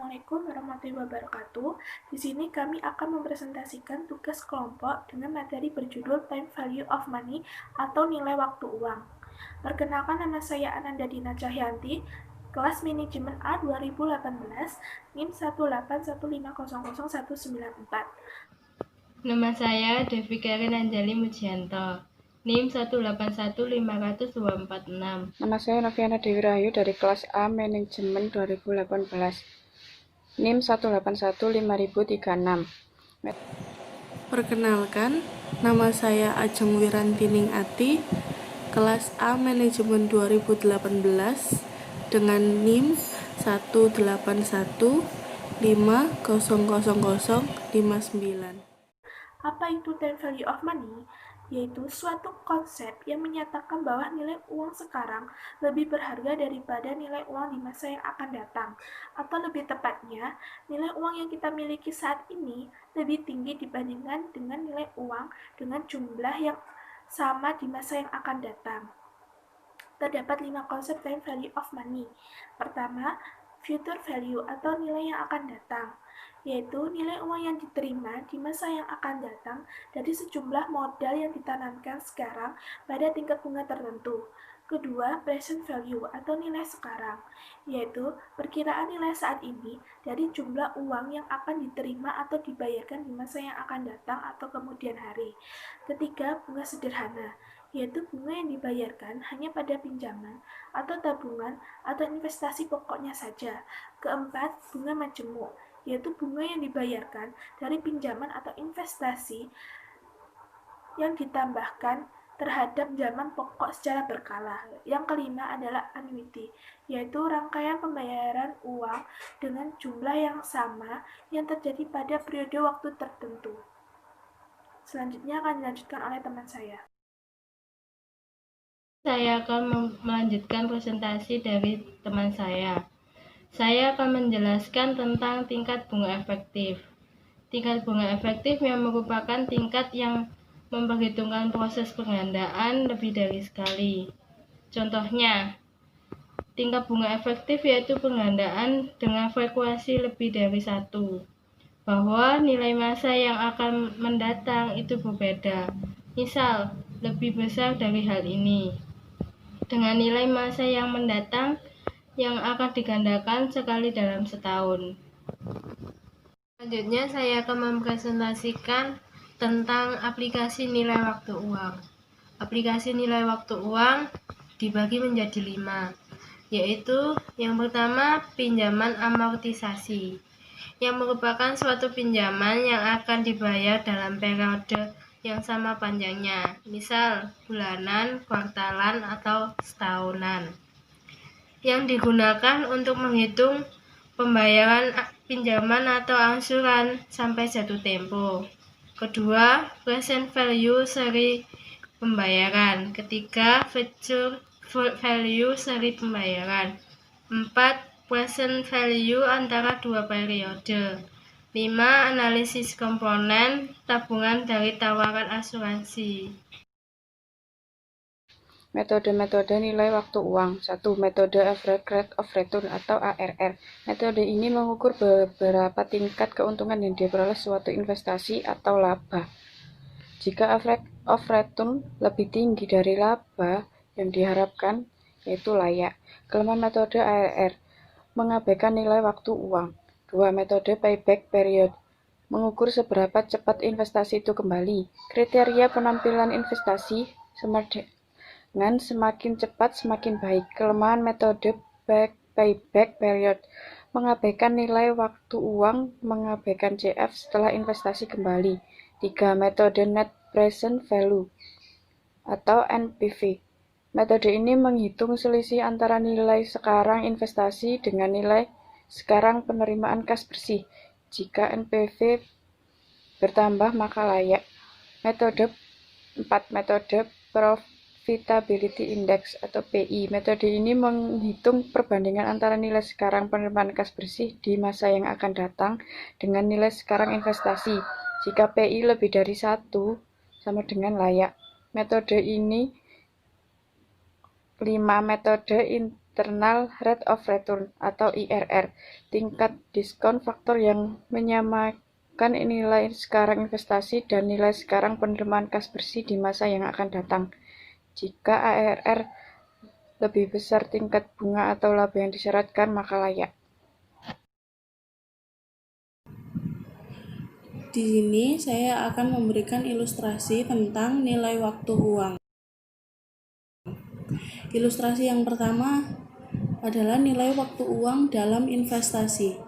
Assalamualaikum warahmatullahi wabarakatuh. Di sini kami akan mempresentasikan tugas kelompok dengan materi berjudul Time Value of Money atau nilai waktu uang. Perkenalkan, nama saya Ananda Dina Cahyanti, kelas manajemen A 2018, NIM 181500194. Nama saya Devi Karin Anjali Mujianto, NIM 181500246. Nama saya Noviana Dewi Rahayu dari kelas A Manajemen 2018, NIM 1815036. Perkenalkan, nama saya Ajeng Wirantining Ati, kelas A Manajemen 2018 dengan NIM 181500059. Apa itu time value of money? Yaitu suatu konsep yang menyatakan bahwa nilai uang sekarang lebih berharga daripada nilai uang di masa yang akan datang. Atau lebih tepatnya, nilai uang yang kita miliki saat ini lebih tinggi dibandingkan dengan nilai uang dengan jumlah yang sama di masa yang akan datang. Terdapat 5 konsep time value of money. Pertama, future value atau nilai yang akan datang, yaitu nilai uang yang diterima di masa yang akan datang dari sejumlah modal yang ditanamkan sekarang pada tingkat bunga tertentu. Kedua, present value atau nilai sekarang, yaitu perkiraan nilai saat ini dari jumlah uang yang akan diterima atau dibayarkan di masa yang akan datang atau kemudian hari. Ketiga, bunga sederhana, yaitu bunga yang dibayarkan hanya pada pinjaman atau tabungan atau investasi pokoknya saja. Keempat, bunga majemuk, yaitu bunga yang dibayarkan dari pinjaman atau investasi yang ditambahkan terhadap pinjaman pokok secara berkala. Yang kelima adalah annuity, yaitu rangkaian pembayaran uang dengan jumlah yang sama yang terjadi pada periode waktu tertentu. Selanjutnya akan dilanjutkan oleh teman saya. Saya akan melanjutkan presentasi dari teman saya. Saya akan menjelaskan tentang tingkat bunga efektif. Tingkat bunga efektif yang merupakan tingkat yang memperhitungkan proses penggandaan lebih dari sekali. Contohnya, tingkat bunga efektif yaitu penggandaan dengan frekuensi lebih dari 1, bahwa nilai masa yang akan mendatang itu berbeda. Misal, lebih besar dari hal ini, dengan nilai masa yang mendatang yang akan digandakan sekali dalam setahun. Selanjutnya saya akan mempresentasikan tentang aplikasi nilai waktu uang. Aplikasi nilai waktu uang dibagi menjadi 5, yaitu yang pertama pinjaman amortisasi, yang merupakan suatu pinjaman yang akan dibayar dalam periode yang sama panjangnya, misal bulanan, kuartalan, atau setahunan, yang digunakan untuk menghitung pembayaran pinjaman atau angsuran sampai jatuh tempo. Kedua, present value seri pembayaran. Ketiga, future value seri pembayaran. 4, present value antara dua periode. 5, analisis komponen tabungan dari tawaran asuransi. Metode-metode nilai waktu uang. 1. Metode Average Rate of Return atau ARR. Metode ini mengukur beberapa tingkat keuntungan yang diperoleh suatu investasi atau laba. Jika average of return lebih tinggi dari laba yang diharapkan, yaitu layak. Kelemahan metode ARR, mengabaikan nilai waktu uang. 2. Metode Payback Period, mengukur seberapa cepat investasi itu kembali. Kriteria penampilan investasi dengan semakin cepat semakin baik. Kelemahan metode Payback Period, mengabaikan nilai waktu uang, mengabaikan CF setelah investasi kembali. 3. Metode Net Present Value atau NPV. Metode ini menghitung selisih antara nilai sekarang investasi dengan nilai sekarang penerimaan kas bersih. Jika NPV bertambah maka layak. 4. Metode Profitability Index atau PI. Metode ini menghitung perbandingan antara nilai sekarang penerimaan kas bersih di masa yang akan datang dengan nilai sekarang investasi. Jika PI lebih dari 1, sama dengan layak. Metode ini 5. Metode internal rate of return atau IRR, tingkat diskon faktor yang menyamakan nilai sekarang investasi dan nilai sekarang penerimaan kas bersih di masa yang akan datang. Jika ARR lebih besar tingkat bunga atau laba yang disyaratkan, maka layak. Di sini saya akan memberikan ilustrasi tentang nilai waktu uang. Ilustrasi yang pertama adalah nilai waktu uang dalam investasi.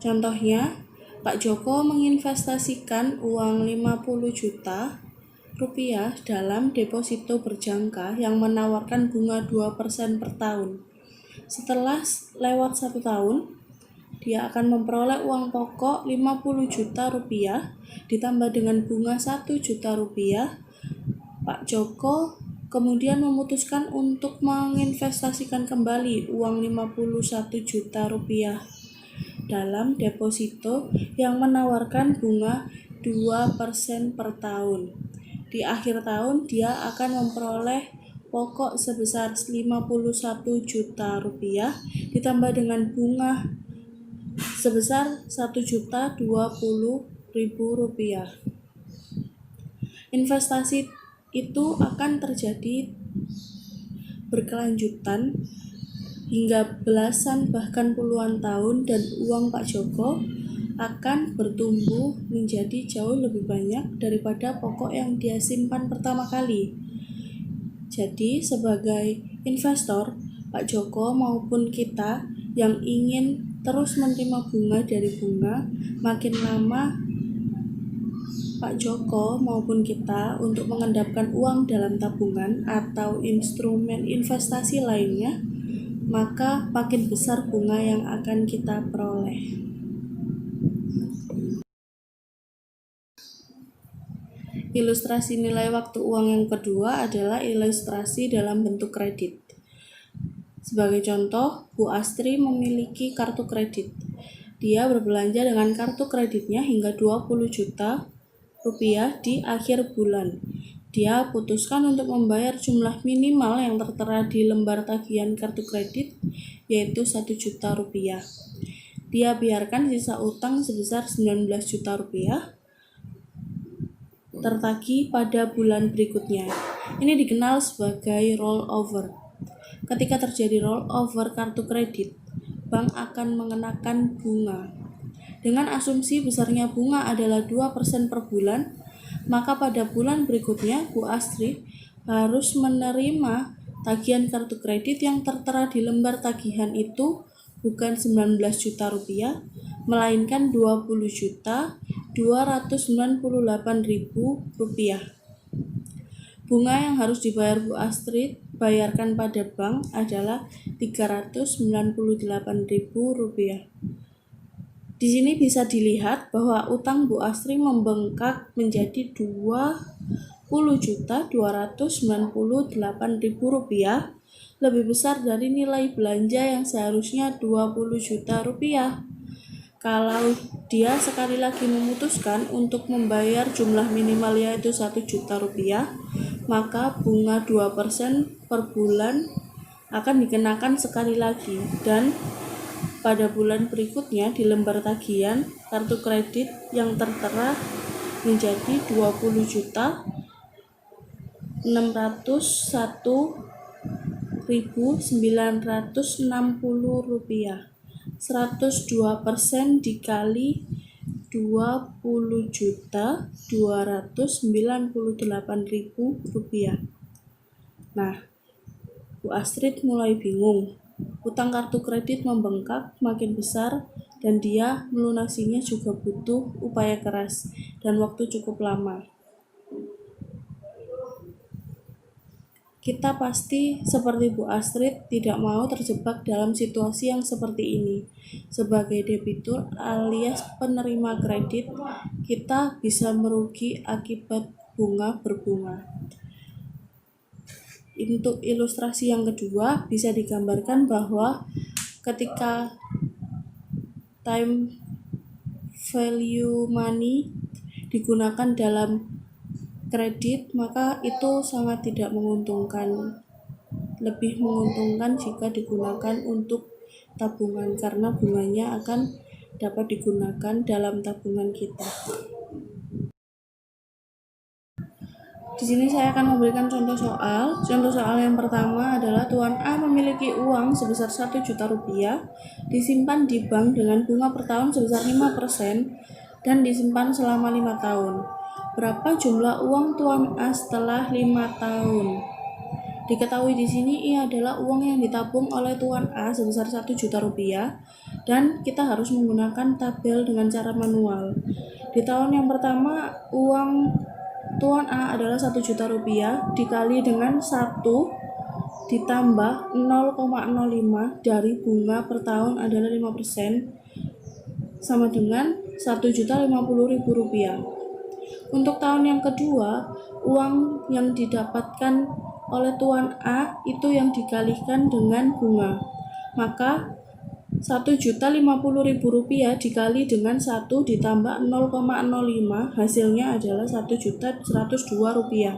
Contohnya, Pak Joko menginvestasikan uang 50 juta rupiah dalam deposito berjangka yang menawarkan bunga 2% per tahun. Setelah lewat 1 tahun, dia akan memperoleh uang pokok 50 juta rupiah ditambah dengan bunga 1 juta rupiah. Pak Joko kemudian memutuskan untuk menginvestasikan kembali uang 51 juta rupiah dalam deposito yang menawarkan bunga 2% per tahun. Di akhir tahun dia akan memperoleh pokok sebesar 51 juta rupiah ditambah dengan bunga sebesar 1.020.000 rupiah. Investasi itu akan terjadi berkelanjutan hingga belasan bahkan puluhan tahun, dan uang Pak Joko akan bertumbuh menjadi jauh lebih banyak daripada pokok yang dia simpan pertama kali. Jadi sebagai investor, Pak Joko maupun kita yang ingin terus menerima bunga dari bunga, makin lama Pak Joko maupun kita untuk mengendapkan uang dalam tabungan atau instrumen investasi lainnya, maka makin besar bunga yang akan kita peroleh. Ilustrasi nilai waktu uang yang kedua adalah ilustrasi dalam bentuk kredit. Sebagai contoh, Bu Astri memiliki kartu kredit. Dia berbelanja dengan kartu kreditnya hingga 20 juta rupiah di akhir bulan. Dia putuskan untuk membayar jumlah minimal yang tertera di lembar tagihan kartu kredit, yaitu 1 juta rupiah. Dia biarkan sisa utang sebesar 19 juta rupiah tertagih pada bulan berikutnya. Ini dikenal sebagai rollover. Ketika terjadi rollover kartu kredit, bank akan mengenakan bunga. Dengan asumsi besarnya bunga adalah 2% per bulan, maka pada bulan berikutnya Bu Astri harus menerima tagihan kartu kredit yang tertera di lembar tagihan itu bukan 19 juta rupiah, melainkan 20.298.000 rupiah. Bunga yang harus dibayar Bu Astri bayarkan pada bank adalah 398.000 rupiah. Di sini bisa dilihat bahwa utang Bu Astri membengkak menjadi 20.298.000 rupiah, lebih besar dari nilai belanja yang seharusnya 20 juta rupiah. Kalau dia sekali lagi memutuskan untuk membayar jumlah minimal yaitu 1 juta rupiah, maka bunga 2% per bulan akan dikenakan sekali lagi, dan pada bulan berikutnya di lembar tagihan kartu kredit yang tertera menjadi 20.901.960 rupiah. 102% dikali 20.298.000 rupiah. Nah, Bu Astrid mulai bingung. Utang kartu kredit membengkak makin besar, dan dia melunasinya juga butuh upaya keras dan waktu cukup lama. Kita pasti seperti Bu Astrid tidak mau terjebak dalam situasi yang seperti ini. Sebagai debitur alias penerima kredit, kita bisa merugi akibat bunga berbunga. Untuk ilustrasi yang kedua, bisa digambarkan bahwa ketika time value money digunakan dalam kredit, maka itu sangat tidak menguntungkan. lebih menguntungkan jika digunakan untuk tabungan karena bunganya akan dapat digunakan dalam tabungan kita. Di sini saya akan memberikan contoh soal. Contoh soal yang pertama adalah Tuan A memiliki uang sebesar 1 juta rupiah, disimpan di bank dengan bunga per tahun sebesar 5% dan disimpan selama 5 tahun. Berapa jumlah uang Tuan A setelah 5 tahun? Diketahui di sini ia adalah uang yang ditabung oleh Tuan A sebesar 1 juta rupiah dan kita harus menggunakan tabel dengan cara manual. Di tahun yang pertama, uang Tuan A adalah 1 juta rupiah dikali dengan 1 ditambah 0,05 dari bunga per tahun adalah 5% sama dengan 1.050.000 rupiah. Untuk tahun yang kedua, uang yang didapatkan oleh Tuan A itu yang dikalikan dengan bunga. Maka 1.050.000 rupiah dikali dengan 1 ditambah 0,05 hasilnya adalah 1.102 rupiah.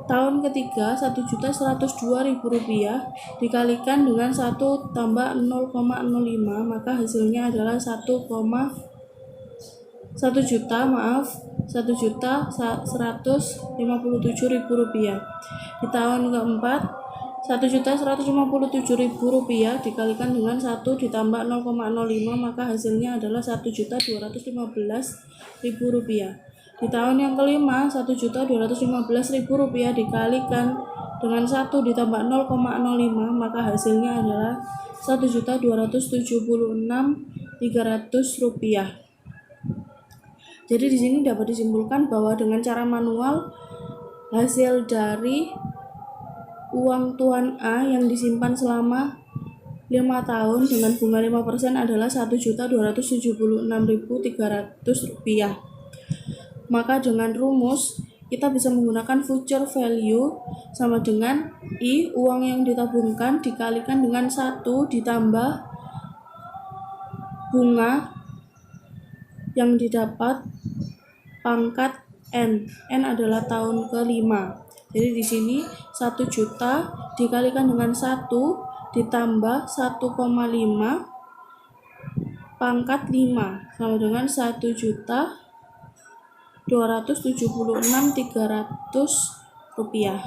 Tahun ketiga 1.102.000 rupiah dikalikan dengan 1 tambah 0,05 maka hasilnya adalah 1.157.000 rupiah. Di tahun keempat 1.157.000 rupiah dikalikan dengan 1 ditambah 0,05 maka hasilnya adalah 1.215.000 rupiah. Di tahun yang kelima 1.215.000 rupiah dikalikan dengan 1 ditambah 0,05 maka hasilnya adalah 1.276.300 rupiah. Jadi di sini dapat disimpulkan bahwa dengan cara manual hasil dari uang Tuan A yang disimpan selama 5 tahun dengan bunga 5% adalah 1.276.300 rupiah. Maka dengan rumus kita bisa menggunakan future value sama dengan I uang yang ditabungkan dikalikan dengan 1 ditambah bunga yang didapat pangkat N. N adalah tahun ke-5. Jadi di sini 1 juta dikalikan dengan 1 ditambah 1,5 pangkat 5 sama dengan 1.276.300 rupiah.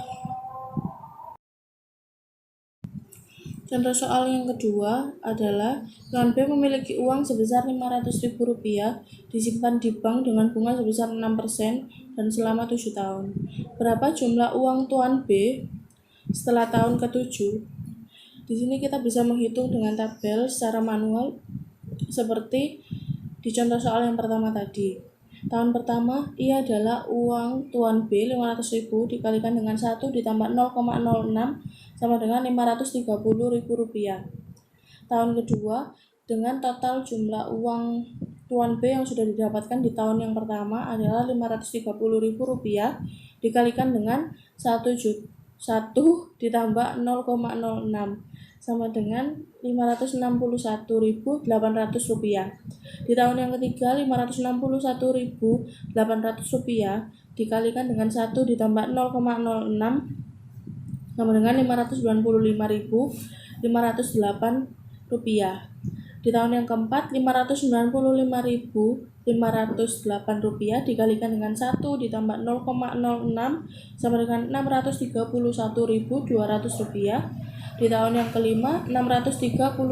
Contoh soal yang kedua adalah Tuan B memiliki uang sebesar 500.000 rupiah disimpan di bank dengan bunga sebesar 6% dan selama 7 tahun. Berapa jumlah uang Tuan B setelah tahun ke-7? Di sini kita bisa menghitung dengan tabel secara manual seperti di contoh soal yang pertama tadi. Tahun pertama, ia adalah uang Tuan B 500.000 dikalikan dengan 1 ditambah 0,06 sama dengan 530.000 rupiah. Tahun kedua, dengan total jumlah uang Tuan B yang sudah didapatkan di tahun yang pertama adalah 530.000 rupiah dikalikan dengan 1 ditambah 0,06 sama dengan 561.800 rupiah. Di tahun yang ketiga 561.800 rupiah dikalikan dengan 1 ditambah 0,06 sama dengan 595.508 rupiah. Di tahun yang keempat 595.508 rupiah dikalikan dengan 1 ditambah 0,06 sama dengan 631.200 rupiah. Di tahun yang kelima 631.200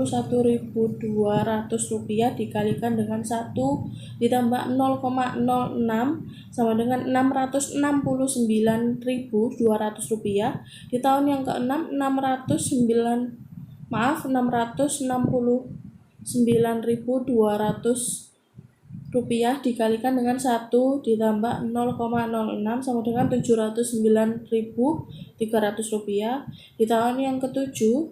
rupiah dikalikan dengan 1 ditambah 0,06 sama dengan 669.200 rupiah. Di tahun yang keenam 669.200 rupiah dikalikan dengan 1 ditambah 0,06 sama dengan 709.300 rupiah. Di tahun yang ketujuh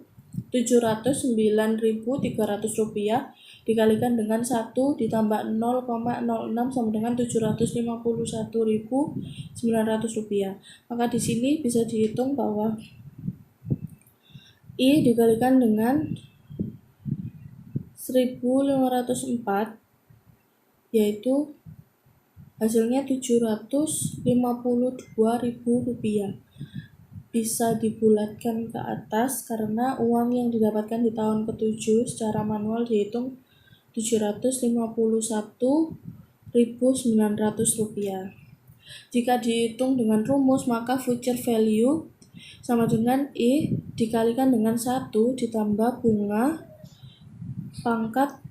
709.300 rupiah dikalikan dengan 1 ditambah 0,06 sama dengan 751.900 rupiah. Maka di sini bisa dihitung bahwa I dikalikan dengan 1.504 yaitu hasilnya 752.000 rupiah. bisa dibulatkan ke atas karena uang yang didapatkan di tahun ke-7 secara manual dihitung Rp751.900. Jika dihitung dengan rumus, maka future value sama dengan I dikalikan dengan 1 ditambah bunga pangkat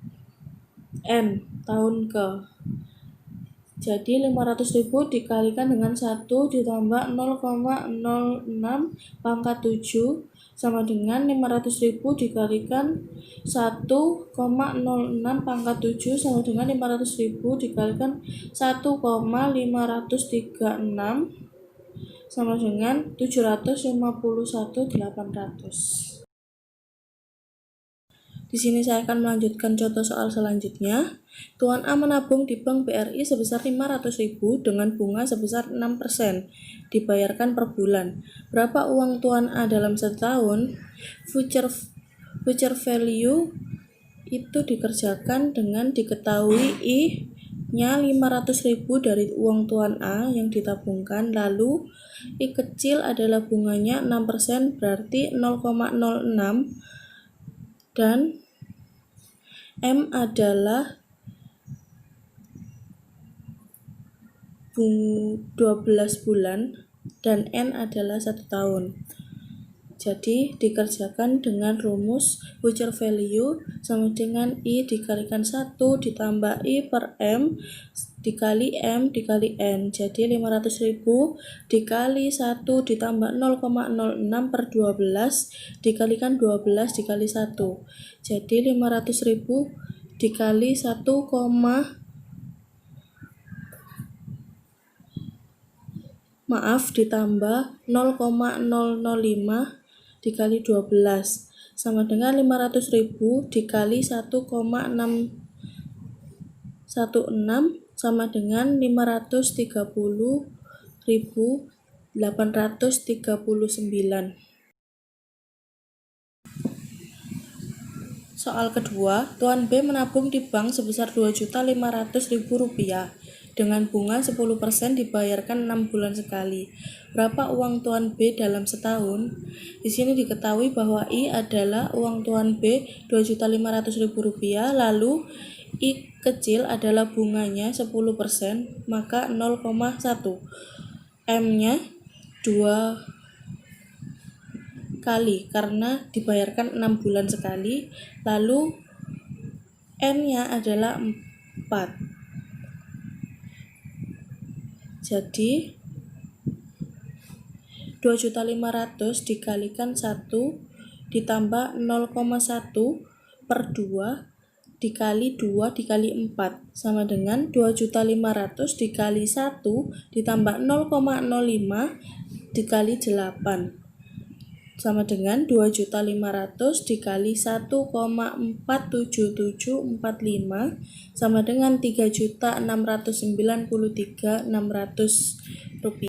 N tahun ke. Jadi 500.000 dikalikan dengan 1 ditambah 0,06 pangkat 7 sama dengan 500.000 dikalikan 1,06 pangkat 7 sama dengan 500.000 dikalikan 1,536 sama dengan 751.800. Di sini saya akan melanjutkan contoh soal selanjutnya. Tuan A menabung di Bank BRI sebesar 500.000 dengan bunga sebesar 6%, dibayarkan per bulan. Berapa uang Tuan A dalam setahun? Future value itu dikerjakan dengan diketahui I-nya 500.000 dari uang Tuan A yang ditabungkan, lalu I kecil adalah bunganya 6%, berarti 0,06, dan M adalah 12 bulan dan N adalah 1 tahun. Jadi dikerjakan dengan rumus future value sama dengan I dikalikan 1 ditambah I per M dikali N. Jadi 500.000 dikali 1 ditambah 0,06 per 12 dikalikan 12 dikali 1. Jadi 500.000 dikali 1, ditambah 0,005 dikali 12 sama dengan 500.000 dikali 1,616 sama dengan 530.839. Soal kedua, Tuan B menabung di bank sebesar Rp2.500.000 dengan bunga 10% dibayarkan 6 bulan sekali. Berapa uang Tuan B dalam setahun? Di sini diketahui bahwa I adalah uang Tuan B Rp2.500.000, lalu I kecil adalah bunganya 10%, maka 0,1. M-nya 2 kali karena dibayarkan 6 bulan sekali, lalu N-nya adalah 4. Jadi 2.500.000 dikalikan 1 ditambah 0,1 per 2 dikali 2 dikali 4 sama dengan 2.500.000 dikali 1 ditambah 0,05 dikali 8 sama dengan 2.500.000 dikali 1,47745 sama dengan 3.693.600